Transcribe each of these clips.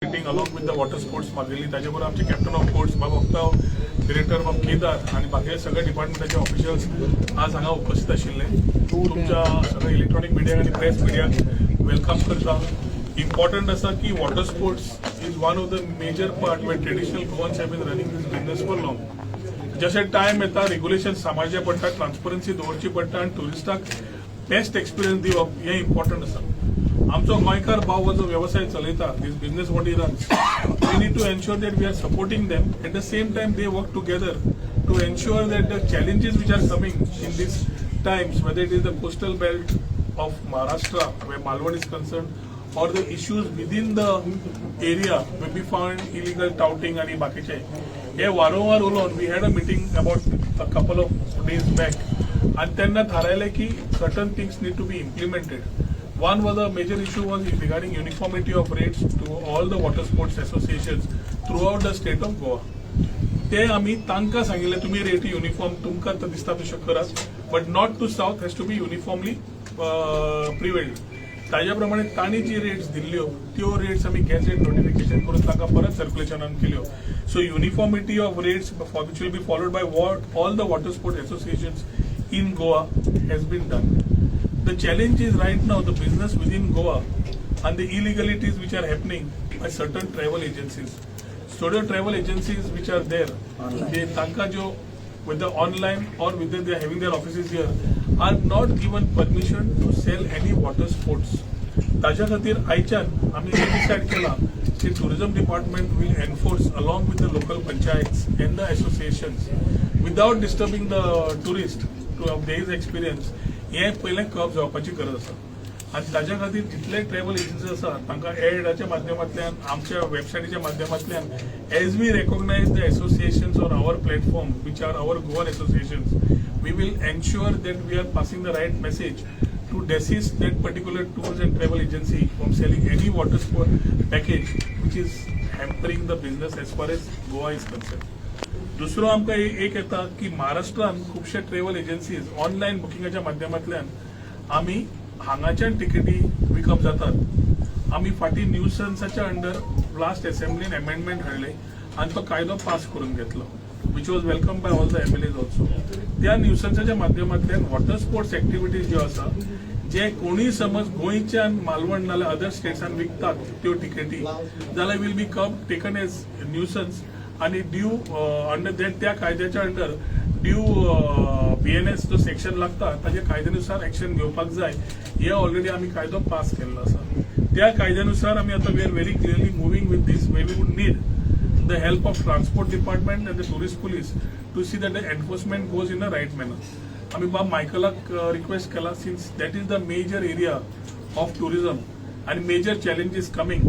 Meeting along with the water sports मागेली त्याच्याबरोबर आमचे कॅप्टन ऑफ स्पोर्ट्स बाबा वक्ता डिरेक्टर ऑफ केदार आणि बाकी सगळे डिपार्टमेंटाचे ऑफिशियल्स आज हांगा उपस्थित आशिल्ले तुमच्या सगळ्या इलेक्ट्रॉनिक मिडिया आणि प्रेस मिडियाक वेलकम करता. इम्पॉर्टंट असा की water sports is one of the major part where traditional Goans have been running this business for long. जसे टायम येता रेग्युलेशन सांबाळचे पडटा, ट्रान्सपरन्सी दवरची पडटा आणि टुरिस्टाक बेस्ट एक्सपिरियन्स दिवप हे इम्पॉर्टंट असा. आमचो गोंयकार भाव जो व्यवसाय चलयता this business what he runs we need to ensure that we are supporting them at the same time they work together to ensure that the challenges which are coming in this times whether it is the coastal belt of Maharashtra where Malwan is concerned or the issues within the area where we found illegal touting आणि बाकीचे हे वारंवार उलोवन we had a meeting about a couple of days back आणि त्यांना ठरवलं की certain things need to be implemented. One was a major issue was regarding uniformity of rates to all the water sports associations throughout the state of Goa. ते आम्ही तांकां सांगिल्ले तुम्ही rate uniform तुमकां दिसता तशें करात but north to south has to be uniformly prevailed. ताज्या प्रमाणे तांणी जी रेट्स दिल्ल्यो त्यो रेट्स आमी गॅझेट नोटिफिकेशन करून तांकां परत सर्क्युलेशनान केल्यो. So uniformity of rates which will be followed by all the water sport associations in Goa has been done. The challenge is right now the business within Goa and the illegalities which are happening by certain travel agencies. Studio travel agencies which are there, they tanka jo whether online or whether they are having their offices here are not given permission to sell any water sports. ताज्या खातीर आयच्यान आमी हे decide केला की tourism department will enforce along with the local panchayats and the associations without disturbing the tourist to have their experience हे पहिले cup जावपाची गरज आसा. आणि ताज्या खातीर जितले ट्रॅव्हल एजन्सीज आसा तांकां एडाच्या माध्यमांतल्यान आमच्या वेबसायटीच्या माध्यमांतल्यान as we recognise the associations on our platform which are our Goan associations we will ensure that we are passing the right message to desist that particular tours and travel agency from selling any water sport package which is hampering the business as far as Goa is concerned. दुसरो आमकां एक येता की महाराष्ट्रान खुबशे travel agencies online बुकिंगाच्या माध्यमांतल्यान आमी हांगाच्यान तिकेटी विकप जातात. आमी फाटीं न्यूसन्साच्या अंडर लास्ट असेंब्लीन अमेंडमेंट हाडले आनी तो कायदो पास करून घेतलो which was welcomed by all the MLAs also. त्या न्यूसन्साच्या माध्यमांतल्यान वॉटर स्पोर्ट्स एक्टिविटीज ज्यो आसा जे कोणी समज गोंयच्यान मालवण नाल्यार अदर स्टेट्सान विकतात त्यो टिकेटी जाल्यार will be taken as nuisance आणि ड्यू अंडर त्या कायद्याच्या अंडर ड्यू BNS जो सेक्शन लागता ताच्या कायद्यानुसार ऍक्शन घेवपाक जाय हे ऑलरेडी आमी कायदो पास केल्लो आसा. त्या कायद्यानुसार आमी आता we are very clearly moving with this way we would need the help of transport department and the tourist police to see that the enforcement goes in a right manner. आम्ही बाब मायकलाक request केला since that is the major area of tourism and major challenges coming.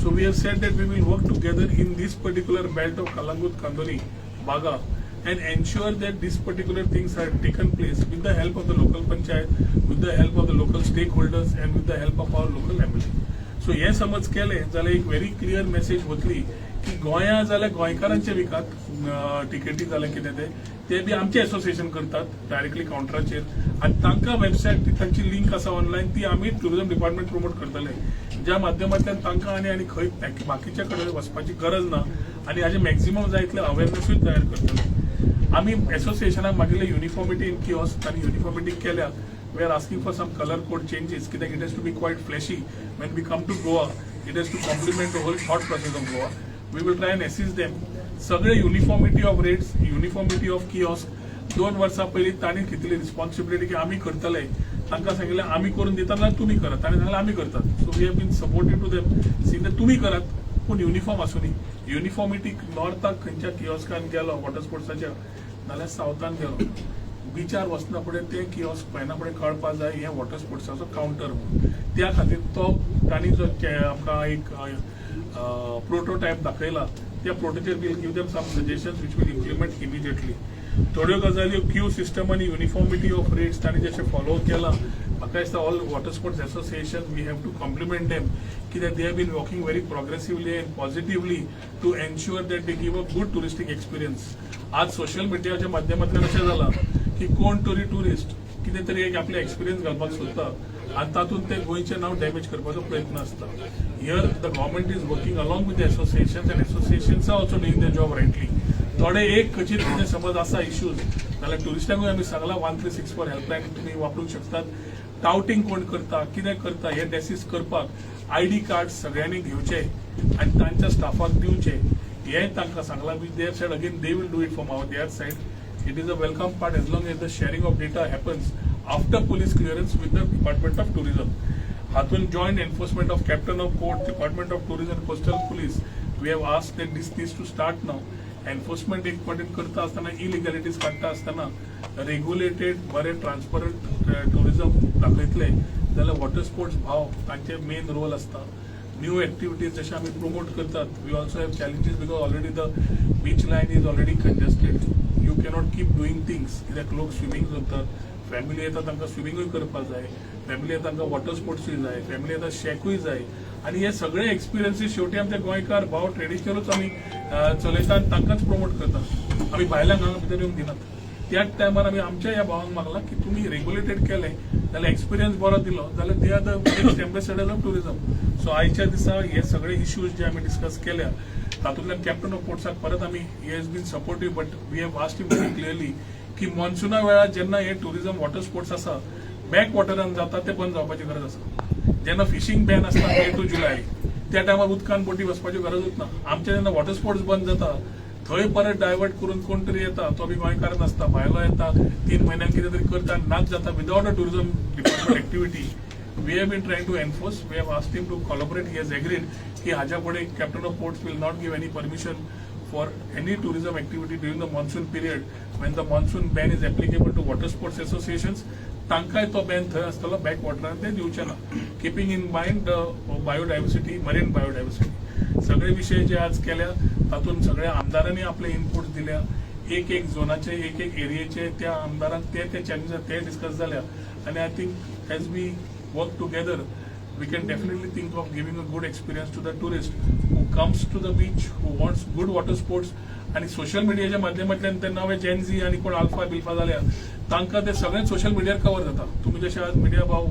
So we have said that we will work together in this particular belt of Kalangut, Kandoni, Baga and ensure that these particular things are taken place with the help of the local panchayat, with the help of the local stakeholders and with the help of our local MLA. So हे समज केले जाल्यार एक very clear message वतली की गोंया जाल्यार गोंयकारांचे विकात टिकेटी जाल्यार कितें ते बी आमचे एसोसिएशन करतात डायरेक्टली काउंटराचेर आनी तांकां वेबसायट तांची लिंक आसा ऑनलायन ती आमी टुरिझम डिपार्टमेंट प्रमोट करतले ज्या माध्यमांतल्यान तांकां आनी खंय बाकीच्या कडेन वचपाची गरज ना आनी हाजे मॅक्झिमम जाय तितले अवेरनेसूय तयार करतले. आमी एसोसिएशनाक मागिल्ले युनिफॉर्मिटी इन किओस्क आनी युनिफॉर्मिटी केल्या. We are asking for some color code changes. It has to be quite flashy. When we come to Goa, it has to complement the whole thought process of Goa. We will try and assist them. सगळे uniformity of rates, uniformity of kiosk 2 वर्सां पयलीं तांणी घेतली responsibility की आमी करतले. तांकां सांगिल्लें आमी करून दिता जाल्यार तुमी करात. तांणी सांगलें आमी करतात. So we have been supportive to them सीन तुमी करात पूण युनिफॉर्म आसूं न्ही. युनिफॉर्मिटी नॉर्थाक खंयच्या किओस्कान गेलो वॉटर स्पोर्ट्साच्या नाल्यार सावथान गेलो बीचार वचना फुडें ते किओस्क पळयना फुडें कळपा जाय हे वॉटर स्पोर्ट्साचो काउंटर म्हणून. त्या खातीर तो तांणी जो आमकां एक प्रोटोटायप दाखयला त्या प्रोटोचेर will give them some suggestions which will implement immediately. थोड्यो गजाली क्यू सिस्टम आनी युनिफॉर्मिटी ऑफ रेट्स तांणी जशें फॉलो केला म्हाका दिसता all water sports association we have to compliment them कित्याक they have been working very progressively and positively to ensure that they give a good touristic experience. आज social मिडियाच्या माध्यमांतल्यान अशें जालां की कोण तरी टुरिस्ट कितें तरी एक आपले एक्सपिरियन्स घालपाक सोदता आणि तातूंत ते गोंयचें नांव डॅमेज करपाचो प्रयत्न आसता. Here the government is working along with the associations and associations are also doing the job rightly. थोडे एक खचित कितें समज आसा इश्यूज जाल्यार ट्युरिस्टांकूय आमी सांगला 136 हेल्पलायन तुमी वापरूंक शकतात. टावटिंग कोण करता कितें करता हे डेसीस करपाक आयडी कार्ड सगळ्यांनी घेवचे आनी तांच्या स्टाफाक दिवचे हें तांकां सांगलां. With their side again they will do it from their side. It is a welcome part as long as the sharing of data happens after police clearance with the Department of Tourism. Hathun joint enforcement of Captain of Port, Department of Tourism and Coastal Police. We have asked that this needs to start now. Enforcement important करता असताना illegalities काढता असताना regulated बरे transparent tourism दाखयतले जाल्यार water sports भाव तांचे main role असता. न्यू एक्टिविटीज जशे आमी प्रमोट करतात. We also have challenges because already the beach line is already congested. You cannot keep doing things कित्याक लोक स्विमींग करतात. फॅमिली येता तांकां स्विमींगूय करपाक जाय, फॅमिली येता तांकां वॉटर स्पोर्ट्सूय जाय, फॅमिली येता शेकूय जाय. आनी हे सगळे एक्सपिरियन्सीस शेवटी आमचे गोंयकार भाव ट्रेडिशनलूच आमी चलयता आनी तांकांच प्रमोट करतात. आमी भायल्यांक हांगा भितर येवंक दिनात. त्याच टायमार आमी आमच्या ह्या भावांक मागला की तुमी रेग्युलेटेड केले जाल्यार एक्सपिरियन्स बरो दिलो जाल्यार they are the next ambassador of tourism. So आयच्या दिसा हे सगळे इश्यूज जे आमी डिस्कस केल्या तातूंतल्यान कॅप्टन ऑफ पोर्ट्साक परत आमी he has been supportive but we have asked him very clearly की मॉन्सुना वेळार जेन्ना हे टुरिझम वॉटर स्पोर्ट्स आसा बॅक वॉटरान जाता ते बंद जावपाची गरज आसा. जेन्ना फिशींग बॅन आसता May to July त्या टायमार उदकान बोटी वचपाची गरजूच ना. आमचे जेन्ना वॉटर स्पोर्ट्स बंद जाता थंय परत डायवर्ट करून कोण तरी येता तो बी गोंयकार नासता भायलो येता 3 म्हयन्यांक कितें तरी करता नाच जाता without a tourism department activity. We have been trying to enforce. We have asked him to collaborate. He has agreed कि हाज्या फुडें Captain of Ports will not give any permission for any tourism activity during the monsoon period when the monsoon ban is applicable to water sports associations. तांकांय तो ban थंय आसतलो back वॉटरान ते दिवचे ना. Keeping in mind biodiversity marine biodiversity. सगळे विशय जे आज केल्या तातूंत सगळ्या आमदारांनी आपले इनपुट्स दिल्या. एक एक झोनाचे एक एक एरियेचे त्या आमदारांक ते चॅलेंज ते डिस्कस जाल्या आनी I think as we work together, we can definitely think of giving a good experience to the tourist who comes to the beach, who wants good water sports. आणि सोशल मिडियाच्या माध्यमांतल्यान ते नवे Gen Z आणि कोण alpha बिल्फा जाल्या तांकां ते सगळे सोशल मिडियार कवर जाता. तुम्ही जशे आज मिडिया भाव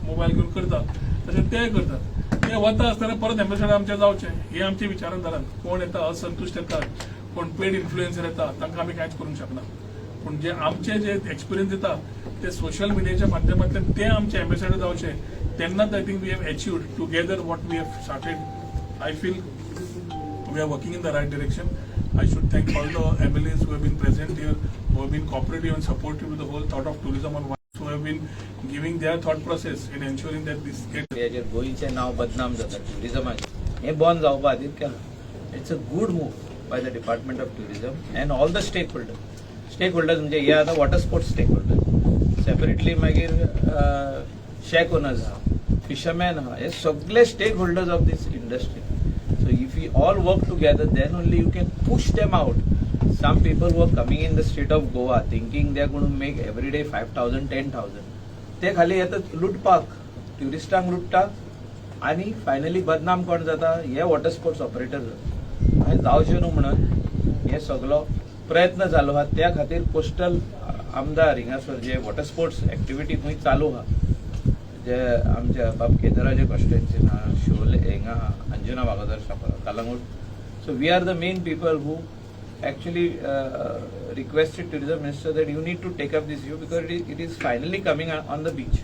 मोबायल घेवन करता तशें ते करतात. ते वता आसतना परत एम्बेसेडर आमचे जावचे हे आमचे विचारांतल्यान कोण येता असंतुश्ट येतात कोण पेड इन्फ्लुएन्सर येता तांकां आमी कांयच करूंक शकना. पण जे आमचे जे एक्सपिरियन्स येता ते सोशल मिडियाच्या माध्यमांतल्यान ते आमचे एम्बेसेडर जावचे तेन्नाच I think we have achieved together what we have started. I feel we are working in the right direction. I should thank all the MLAs who have been present here, who have been cooperative and supportive to the whole thought of tourism on one, who have been giving their thought process in ensuring that this gets. हेजेर गोंयचें नांव बदनाम जाता ट्युरिजमाचें हें बंद जावपा खातीर केलां. It's a good move by the department of tourism and all the stakeholders म्हणजे हे आतां water sports stakeholder separately मागीर शेक ओनर्स आहा फिशरमॅन आहा हे सगळे stakeholders of this industry. So if we all work together, then only you can push them out. Some people who are coming in the state of Goa thinking they are going to make every day 5,000, 10,000. ते खाली येतात लुटपाक, ट्युरिस्टांक लुटतात आणि finally बदनाम कोण जाता हे water sports operator जाता. आनी जावचें न्हू म्हणून हे सगळो प्रयत्न चालू आहा. त्या खातीर कोस्टल आमदार हिंगासर जे वॉटर स्पोर्ट्स एक्टिविटी खंय चालू आहा जे आमच्या बाब केदाराचे कॉन्स्टिट्युएन्सीन आहा शोले हिंगा Anjuna Vagator Calangute. So we are the main people who actually requested tourism minister that you need to take up this issue because it is finally coming on the beach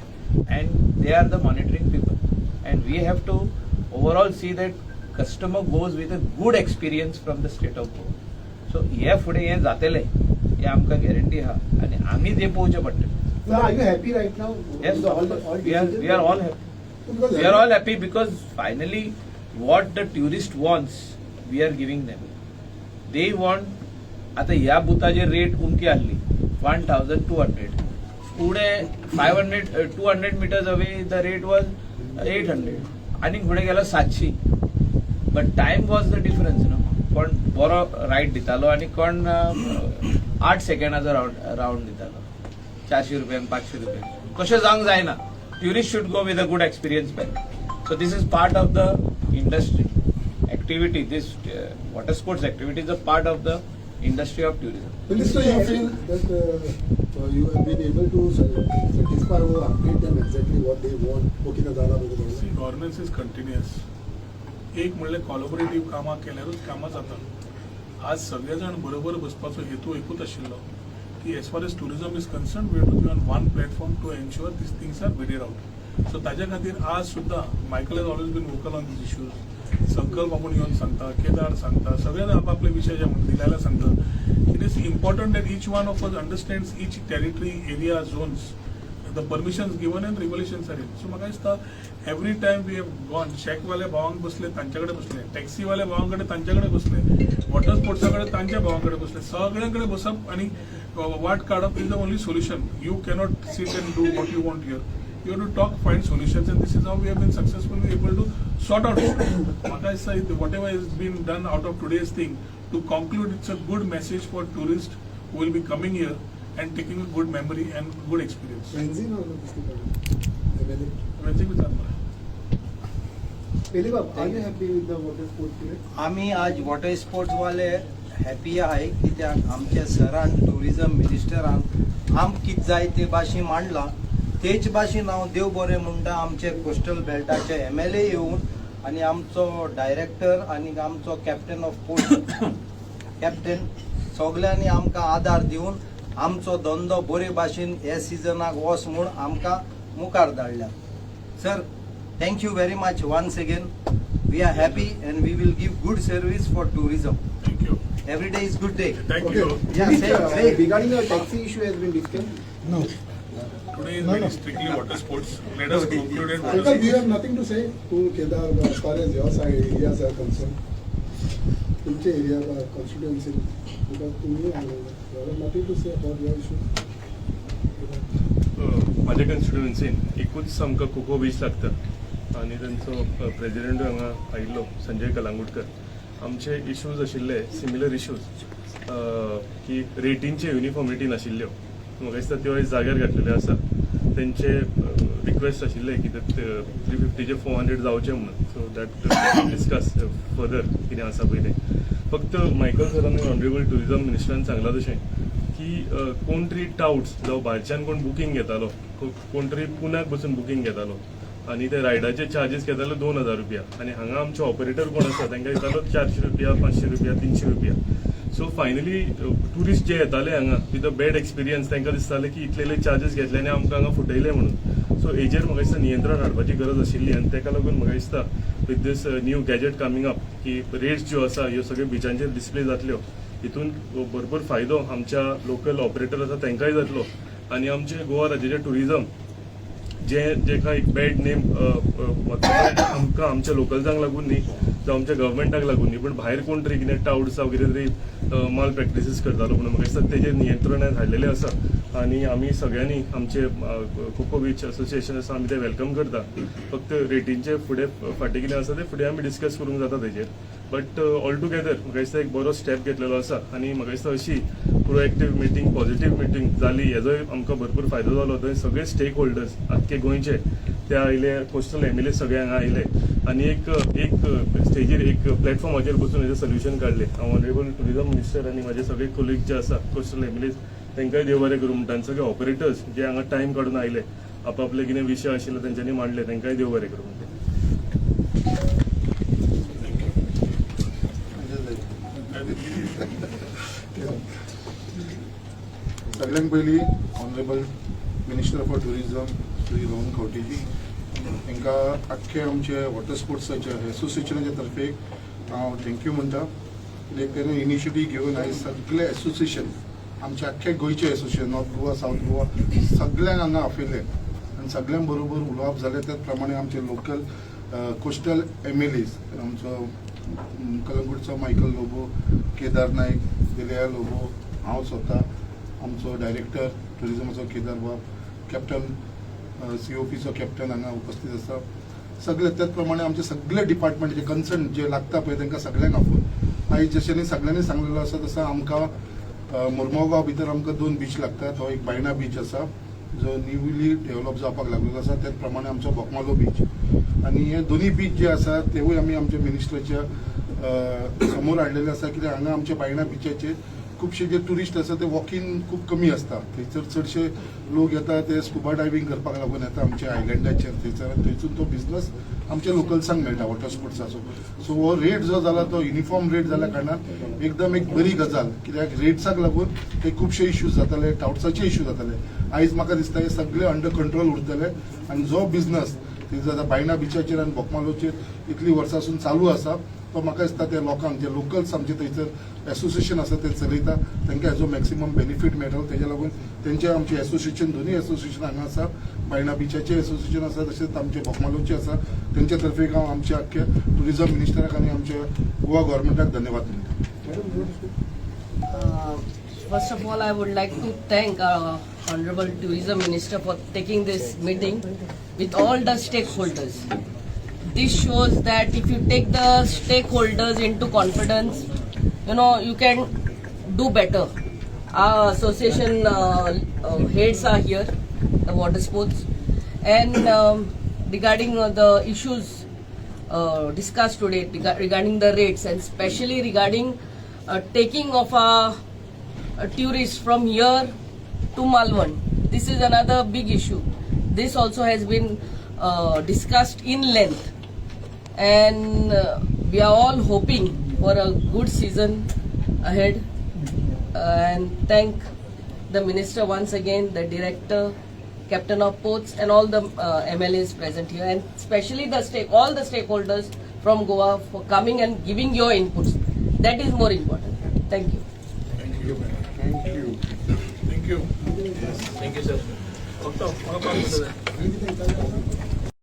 and they are the monitoring people and we have to overall see that customer goes with a good experience from the state of Goa. So हे फुडें हे जातले हे आमकां guarantee आहा आनी आमी ते पळोवचें पडटलें. Are you happy right now? Yes, we are all happy. We are all happy because finally what the tourist wants we are giving them. They want आता ह्या बुथाची रेट उमकी आसली 1,200 पुढे 200 meters away the rate was 800 आणि पुढे गेलो 700. But time was the difference न्हू. कोण बरो रायड दितालो आणि कोण 8 सेकंडाचो राउंड दितालो 400 रुपयांक 500 रुपयांक. तशें जावंक जायना. Tourist should go with a good experience back. So this is part of the industry activity. This water sports activity is a part of the industry of tourism. Minister, you feel that You have been able to satisfy or update them exactly what they want. Okay, ना झाला बरोबर. See governance is continuous. एक म्हणले कॉलॅबोरेटिव्ह कामां केल्यारूच कामां जातात. आज सगळे जाण बरोबर बसपाचो हेतू एकूच आशिल्लो की as far as tourism is concern we have to be on one platform to ensure this things are varied out. So ताच्या खातीर आज सुद्धा Michael has always been vocal on this issues. Sankalp आपण येऊन सांगता, केदार सांगता, सगळ्यांना आपापले विषय जे दिल्याला सांगता. It is important that each one of us understands each territory, area, zones, the permissions given and regulations are in. So म्हाका दिसता every time we have gone, शेकवाले भावांक बसले तांच्याकडे बसले, टॅक्सीवाले भावांकडे तांच्याकडे बसले, वॉटर स्पोर्ट्साकडे तांच्या भावांकडे बसले, सगळ्यांकडे बसप आणि वाट काढप is the only solution. You cannot sit and do what you want here. You have to talk, find solutions, and this is how we have been successfully able to sort out. म्हाका दिसता whatever has been done out of today's thing, to conclude, it's a good message for tourists who will be coming here and taking a good memory and good experience. Benzene or किसकी पड़ी? MLA. वैसे भी चांगलं आहे. पहले बाब, are you happy with the water sports today? आम्ही आज वॉटर स्पोर्ट्स वाले हॅपी आहे कित्याक आमच्या सरान टुरिझम मिनिस्टरान आम कित जाय ते भाशेन मांडला तेच भाशेन हांव देव बरें म्हणटा आमचे कोस्टल बेल्टाचे MLA येवन आनी आमचो डायरेक्टर आनी आमचो कॅप्टन ऑफ पोर्ट कॅप्टन सगल्यांनी आमकां आदार दिवन आमचो धंदो बरे भाशेन हे सिजनाक वच म्हूण आमकां मुखार धाडल्या. Sir, thank you very much once again. We are happy and we will give good service for tourism. Thank you. Every day is good day. Thank Okay. you. Yeah, say. Regarding the taxi issue has been discussed. No. Today is very strictly water sports. Let us conclude it. Uncle, you have nothing to say to Kedar as far as your side areas are concerned. तुमचे area constituency because तुम्ही you have nothing to say about your issue. माझ्या कन्स्टिट्युएन्सीन एकूच आमकां cocoa beach लागता आनी तांचो president हांगा आयिल्लो संजय कलांगुटकर. आमचे इश्यूज आशिल्ले सिमिलर इश्यूज की रेटींचे युनिफॉर्मिटी नाशिल्ल्यो. म्हाका दिसता त्यो आयज जाग्यार घातलेल्यो आसा. तेंचे रिक्वेस्ट आशिल्ले की 350चे 400 जावचे म्हणून. सो दॅट डिस्कस फर्दर कितें आसा पळय तें. फक्त मायकल सरान ऑनरेबल टुरिझम मिनिस्टरान सांगलां तशें की कोण तरी टाउट्स जावं भायरच्यान कोण बुकींग घेतालो, कोण तरी पुण्याक बसून बुकींग घेतालो आनी ते रायडाचे चार्जीस घेतालो 2000 रुपया आनी हांगा आमचे ऑपरेटर कोण आसा तांकां दितालो 400 रुपया, 500 रुपया, 300 रुपया. सो फायनली टुरिस्ट जे येताले हांगा विथ अ बॅड एक्सपिरियन्स तांकां दिसतालें की इतले चार्जीस घेतले आनी आमकां हांगा फुटयले म्हणून. सो हेजेर म्हाका दिसता नियंत्रण हाडपाची गरज आशिल्ली आनी ताका लागून म्हाका दिसता with this new gadget coming up की रेट्स ज्यो आसा ह्यो सगळ्यो बिचांचेर डिस्प्ले जातल्यो. हितून भरपूर फायदो आमच्या लोकल ऑपरेटर आसा तांकांय जातलो आनी आमचे गोवा राज्याचें टुरिझम जेका एक बॅड नेम आमकां आमच्या लोकल्सांक लागून न्ही जावं आमच्या गव्हर्मेंटाक लागून न्ही पण भायर कोण तरी कितें टाउट्स जावं कितें तरी माल प्रॅक्टिसीस करतालो म्हणून म्हाका दिसता तेजेर नियंत्रणात हाडलेलें आसा आनी आमी सगळ्यांनी आमचे कोको बीच असोसिएशन आसा आमी ते वेलकम करता. फक्त रेटींचे फुडें फाटीं कितें आसा ते फुडें आमी डिस्कस करूंक जाता तेजेर. बट ऑल टुगेदर म्हाका दिसता एक बरो स्टेप घेतलेलो आसा आनी म्हाका दिसता अशी प्रोएक्टीव मिटींग, पॉझिटिव्ह मिटींग जाली हेजोय आमकां भरपूर फायदो जालो. थंय सगळे स्टेक होल्डर्स आख्खे गोंयचे ते आयले, कोस्टल MLA सगळे हांगा आयले आनी एक स्टेजीर एक प्लॅटफॉर्माचेर बसून हेजें सोल्युशन काडलें. हांव ऑनरेबल टुरिझम मिनिस्टर आनी म्हाजे सगळे कोलीग जे आसा कोस्टल MLAs तांकांय देव बरें करूं म्हणटा. आनी सगळे ऑपरेटर्स जे हांगा टायम काडून आयले, आपापले कितें विशय आशिल्ले तेंच्यांनी मांडले, तांकांय देव बरें करूं म्हणटा. सगळ्यांत पयलीं honourable minister for tourism Shri Rohan खंवटेजी तांकां आख्खे आमचे वॉटर स्पोर्ट्साच्या एसोसिएशनाच्या तर्फे हांव थँक्यू म्हणटा. कित्याक तेणें इनिशिएटीव घेवन आयज सगळे एसोसिएशन आमचे आख्खे गोंयचे association north Goa, south Goa सगळ्यांक हांगा आपयले आनी सगळ्यां बरोबर उलोवप जालें. त्याच प्रमाणे आमचे लोकल कोस्टल MLAs आमचो कलंगूटचो मायकल लोबो, केदार नायक, दिलया लोबो, हांव स्वता, आमचो डायरेक्टर टुरिझमाचो केदार बाब, कॅप्टन COPचो कॅप्टन हांगा उपस्थित आसा. सगळे त्याच प्रमाणे आमचे सगळे डिपार्टमेंट जे कन्सर्न जे लागता पळय तांकां सगळ्यांक आपोवन आयज जशें सगळ्यांनी सांगलेलो आसा तसो आमकां मुर्मुगांव भितर आमकां 2 बीच लागतात. हो एक बायणा बीच आसा जो न्यूली डेव्हलप जावपाक लागलेलो आसा. त्याच प्रमाणे आमचो बोकमालो बीच आनी हे दोनी बीच जे आसा तेवूय आमी आमच्या मिनिस्टराच्या समोर हाडलेले आसा. कित्याक हांगा आमच्या बायणा बिचाचेर खुबशे जे टुरिस्ट आसा ते वॉकिंग खूब कमी आसता. थंयसर चडशे लोक येता ते स्कुबा डायव्हिंग करपाक लागून येता आमच्या आयलँडाचेर. थंयसून तो बिझनस आमच्या लोकल्सांक मेळटा वॉटर स्पोर्ट्साचो. सो हो रेट जो जाला तो युनिफॉर्म रेट जाल्या कारणान एकदम एक बरी गजाल. कित्याक रेट्साक लागून ते खुबशे इश्यूज जाताले, टाउट्साचे इश्यू जाताले. आयज म्हाका दिसता हे सगळे अंडर कंट्रोल उरतले आनी जो बिझनस थंय बायणा बिचाचेर आनी बोकमालोचेर इतली वर्सांसून चालू आसा तो म्हाका दिसता त्या लोकांक जे लोकल्स आमचे थंयसर एसोसिएशन आसा ते चलयता तांकां हेजो मॅक्सिमम बेनिफीट मेळटलो. तेज्या लागून तेंचे आमचे एसोसिएशन दोनूय एसोसिएशन हांगा आसा. बायणा बिचाचे एसोसिएशन आसा तशेंच आमचे बोकमालोचे आसा. तेंच्या तर्फे हांव आमच्या आख्या टुरिझम मिनिस्टराक आनी आमच्या गोवा गव्हर्मेंटाक धन्यवाद दिता. First of all, I would like to thank our Honorable Tourism Minister for taking this meeting with all the stakeholders. This shows that if you take the stakeholders into confidence, you can do better. Our association heads are here, the water sports, and regarding the issues discussed today regarding the rates and especially regarding taking of our tourists from here to Malvan. This is another big issue. This also has been discussed in length, and we are all hoping for a good season ahead. And thank the minister once again, the director, captain of ports, and all the MLAs present here, and especially all the stakeholders from Goa for coming and giving your inputs. That is more important. Thank you. Thank you. Thank you sir. फक्त मला